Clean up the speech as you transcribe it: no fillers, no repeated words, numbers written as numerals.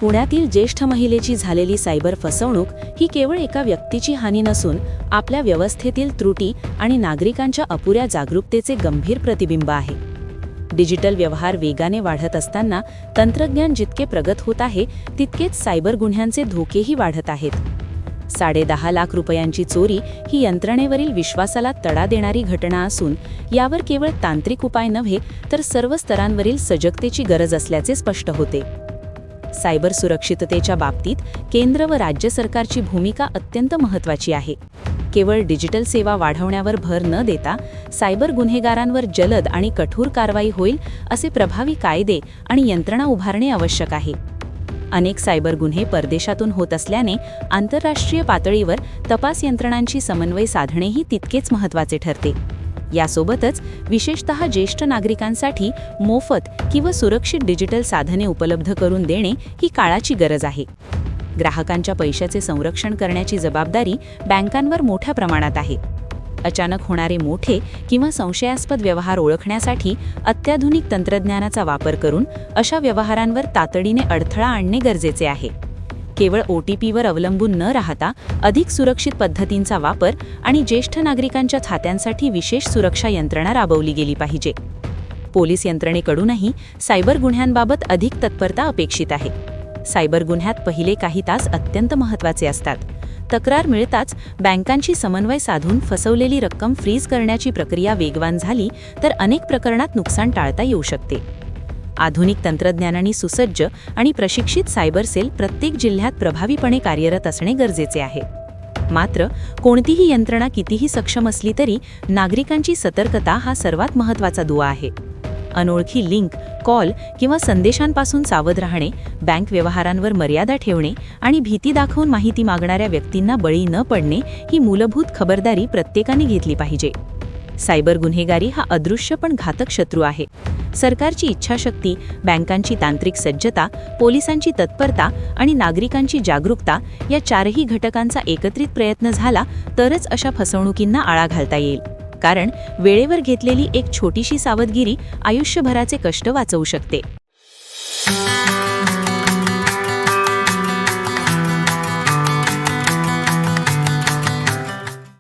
पुण्यातील ज्येष्ठ महिलेची झालेली सायबर फसवणूक ही केवळ एका व्यक्तीची हानी नसून आपल्या व्यवस्थेतील त्रुटी आणि नागरिकांच्या अपुऱ्या जागरूकतेचे गंभीर प्रतिबिंब आहे. डिजिटल व्यवहार वेगाने वाढत असताना तंत्रज्ञान जितके प्रगत होत आहे तितकेच सायबर गुन्ह्यांचे धोकेही वाढत आहेत. 10.5 लाख रुपयांची चोरी ही यंत्रणेवरील विश्वासाला तडा देणारी घटना असून यावर केवळ तांत्रिक उपाय नव्हे तर सर्व स्तरांवरील सजगतेची गरज असल्याचे स्पष्ट होते. सायबर सुरक्षिततेच्या बाबतीत केंद्र व राज्य सरकारची भूमिका अत्यंत महत्त्वाची आहे. केवळ डिजिटल सेवा वाढवण्यावर भर न देता सायबर गुन्हेगारांवर जलद आणि कठोर कारवाई होईल असे प्रभावी कायदे आणि यंत्रणा उभारणे आवश्यक आहे. अनेक सायबर गुन्हे परदेशातून होत असल्याने आंतरराष्ट्रीय पातळीवर तपास यंत्रणांची समन्वय साधणेही तितकेच महत्त्वाचे ठरते. यासोबतच विशेषतः ज्येष्ठ नागरिकांसाठी मोफत किंवा सुरक्षित डिजिटल साधने उपलब्ध करून देणे ही काळाची गरज आहे. ग्राहकांच्या पैशाचे संरक्षण करण्याची जबाबदारी बँकांवर मोठ्या प्रमाणात आहे. अचानक होणारे मोठे किंवा संशयास्पद व्यवहार ओळखण्यासाठी अत्याधुनिक तंत्रज्ञानाचा वापर करून अशा व्यवहारांवर तातडीने अडथळा आणणे गरजेचे आहे. केवळ OTPवर अवलंबून न राहता अधिक सुरक्षित पद्धतींचा वापर आणि ज्येष्ठ नागरिकांच्या खात्यांसाठी विशेष सुरक्षा यंत्रणा राबवली गेली पाहिजे. पोलीस यंत्रणेकडूनही सायबर गुन्ह्यांबाबत अधिक तत्परता अपेक्षित आहे. सायबर गुन्ह्यात पहिले काही तास अत्यंत महत्त्वाचे असतात. तक्रार मिळताच बँकांशी समन्वय साधून फसवलेली रक्कम फ्रीज करण्याची प्रक्रिया वेगवान झाली तर अनेक प्रकरणात नुकसान टाळता येऊ शकते. आधुनिक तंत्रज्ञानाने सुसज्ज आणि प्रशिक्षित सायबर सेल प्रत्येक जिल्ह्यात प्रभावीपणे कार्यरत असणे गरजेचे आहे. मात्र कोणतीही यंत्रणा कितीही सक्षम असली तरी नागरिकांची सतर्कता हा सर्वात महत्त्वाचा दुवा आहे. अनोळखी लिंक, कॉल किंवा संदेशांपासून सावध राहणे, बँक व्यवहारांवर मर्यादा ठेवणे आणि भीती दाखवून माहिती मागणाऱ्या व्यक्तींना बळी न पडणे ही मूलभूत खबरदारी प्रत्येकाने घेतली पाहिजे. सायबर गुन्हेगारी हा अदृश्य पण घातक शत्रू आहे. सरकारची इच्छाशक्ती, बँकांची तांत्रिक सज्जता, पोलिसांची तत्परता आणि नागरिकांची जागरूकता या चारही घटकांचा एकत्रित प्रयत्न झाला तरच अशा फसवणुकींना आळा घालता येईल. कारण वेळेवर घेतलेली एक छोटीशी सावधगिरी आयुष्यभराचे कष्ट वाचवू शकते.